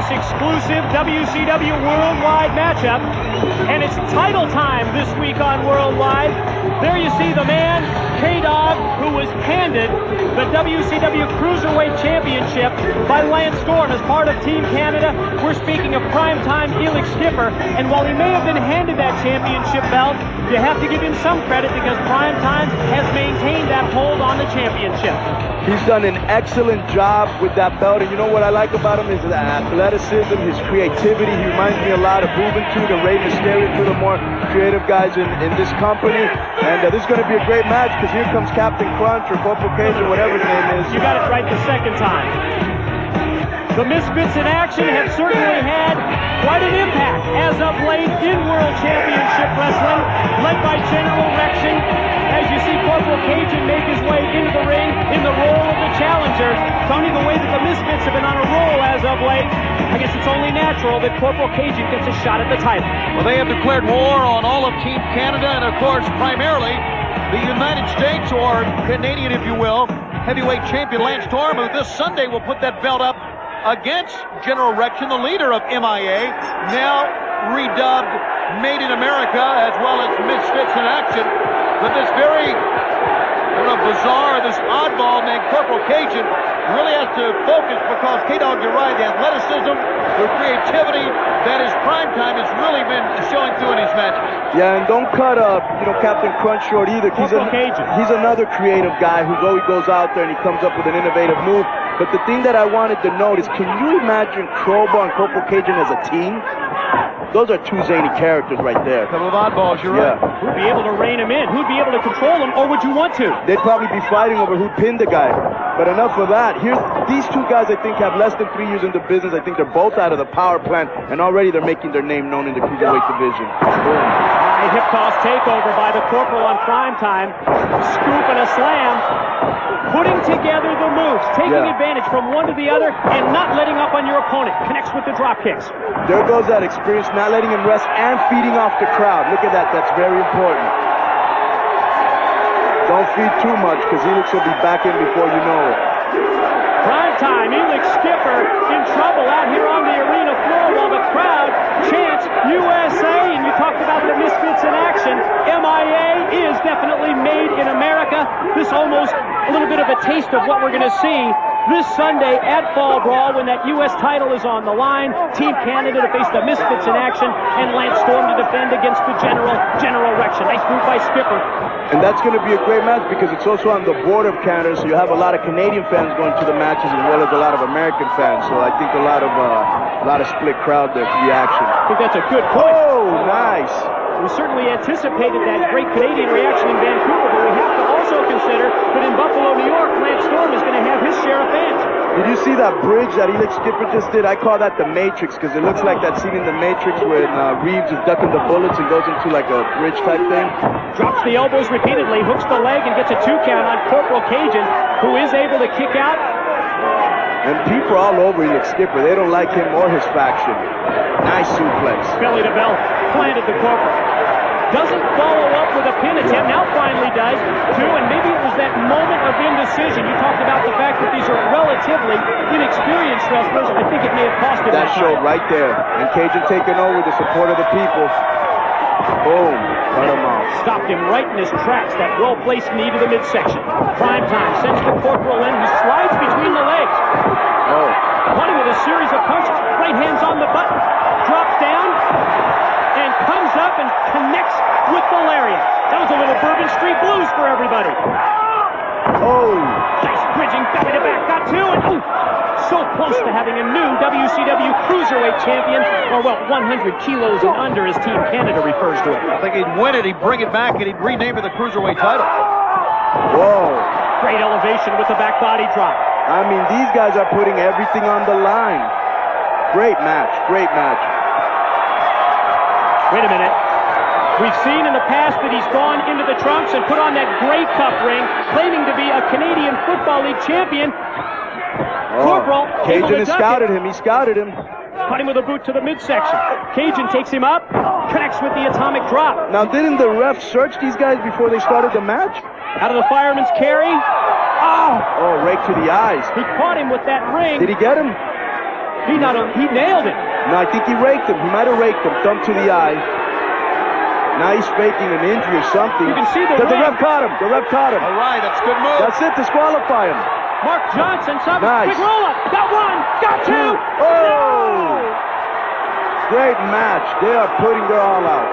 this exclusive WCW Worldwide matchup, and it's title time this week on Worldwide. There you see the man, K-Dog, who was handed the WCW Cruiserweight Championship by Lance Storm as part of Team Canada. We're speaking of primetime Elix Skipper, and while he may have been handed that championship belt, you have to give him some credit because Primetime has maintained that hold on the championship. He's done an excellent job with that belt, and you know what I like about him is his athleticism, his creativity. He reminds me a lot of Juventud and Rey Mysterio, two of the more creative guys in this company. And this is going to be a great match because here comes Captain Crunch or Corporal Cage or whatever his name is. You got it right the second time. The Misfits in action have certainly had quite an impact as of late in World Championship Wrestling, led by General Rection. As you see Corporal Cajun make his way into the ring in the role of the challenger. Tony, the way that the Misfits have been on a roll as of late, I guess it's only natural that Corporal Cajun gets a shot at the title. Well, they have declared war on all of Team Canada and, of course, primarily the United States, or Canadian, if you will, heavyweight champion Lance Storm, who this Sunday will put that belt up against General Rection, the leader of MIA, now redubbed Made in America, as well as Misfits in Action. But this very bizarre, this oddball named Corporal Cajun really has to focus because, K-Dog, you're right, the athleticism, the creativity that is Primetime has really been showing through in his matches. Yeah, and don't cut Captain Crunch short either. He's another creative guy who always goes out there and he comes up with an innovative move. But the thing that I wanted to note is, can you imagine Crowbar and Corporal Cajun as a team? Those are two zany characters right there. A couple of oddballs, you're right. Who'd be able to rein him in? Who'd be able to control him, or would you want to? They'd probably be fighting over who pinned the guy. But enough of that. These two guys, I think, have less than 3 years in the business. I think they're both out of the power plant, and already they're making their name known in the Cruiserweight division. Boom. A hip toss takeover by the Corporal on Primetime. Scoop and a slam. Putting together the moves, taking advantage from one to the other, and not letting up on your opponent. Connects with the drop kicks. There goes that experience, not letting him rest and feeding off the crowd. Look at that. That's very important. Don't feed too much because Elix will be back in before you know it. Primetime, Elix Skipper in trouble out here on the arena floor while the crowd chants USA. And you talked about the Misfits in action. MIA is definitely Made in America. This almost a little bit of a taste of what we're going to see this Sunday at Fall Brawl when that U.S. title is on the line. Team Canada to face the Misfits in action, and Lance Storm to defend against the General Rection. Nice move by Skipper. And that's going to be a great match because it's also on the border of Canada, so you have a lot of Canadian fans going to the matches as well as a lot of American fans. So I think a lot of split crowd there for the action. I think that's a good point. Oh, nice. We certainly anticipated that great Canadian reaction in Vancouver, but we have to also consider that in Buffalo, New York, Lance Storm is going to have his share of fans. Did you see that bridge that Elix Skipper just did? I call that the Matrix because it looks like that scene in the Matrix when Reeves is ducking the bullets and goes into like a bridge type thing. Drops the elbows repeatedly, hooks the leg, and gets a 2 count on Corporal Cajun, who is able to kick out. And people all over Elix Skipper. They don't like him or his faction. Nice suplex. Belly to bell, planted the Corporal. Doesn't follow up with a pin attempt, now finally does, too, and maybe it was that moment of indecision. You talked about the fact that these are relatively inexperienced wrestlers. I think it may have cost him that showed right there. And Cajun taking over the support of the people. Boom. Cut him off. Stopped him right in his tracks. That well-placed knee to the midsection. Primetime sends the Corporal in. He slides between the legs. Oh. Punting with a series of punches. Right hand's on the button. Drops down. And comes up and connects with the lariat. That was a little Bourbon Street Blues for everybody. Oh. Nice bridging belly to back. Got 2 and so close to having a new WCW Cruiserweight champion, or 100 kilos and under as Team Canada refers to it. I think he'd win it, he'd bring it back, and he'd rename it the Cruiserweight title. Whoa. Great elevation with the back body drop. I mean, these guys are putting everything on the line. Great match. Great match. Wait a minute. We've seen in the past that he's gone into the trunks and put on that Grey Cup ring, claiming to be a Canadian Football League champion. Corporal, Cajun has scouted him. He scouted him. Cut him with a boot to the midsection. Cajun takes him up, connects with the atomic drop. Now, didn't the ref search these guys before they started the match? Out of the fireman's carry. Oh! Oh, right to the eyes. He caught him with that ring. Did he get him? He nailed it. No, I think he raked him. He might have raked him. Thumb to the eye. Now he's faking an injury or something. You can see the ref caught him. The ref caught him. All right, that's a good move. That's it. Disqualify him. Mark Johnson, Nice. quick roll up. Got one. Got two. Oh! Great match. They are putting their all out.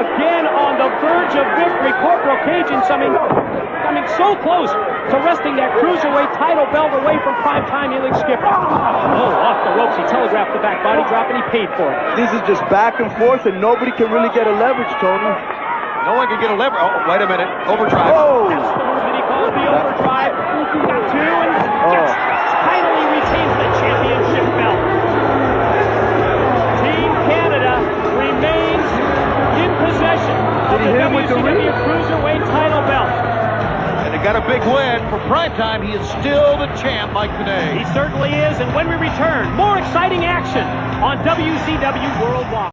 Again on the verge of victory. Corporal Cajun coming so close to wresting that cruiserweight title belt away from primetime Elix Skipper. Oh, off the ropes. He telegraphed the back body drop and he paid for it. This is just back and forth and nobody can really get a leverage, Tony. No one can get a lever. Oh, wait a minute. Overdrive. Oh! That's the move that he called the overdrive. Got two and finally retains the championship belt. Team Canada remains in possession of the WCW Cruiserweight title belt. And they got a big win. For primetime, he is still the champ like today. He certainly is. And when we return, more exciting action on WCW Worldwide.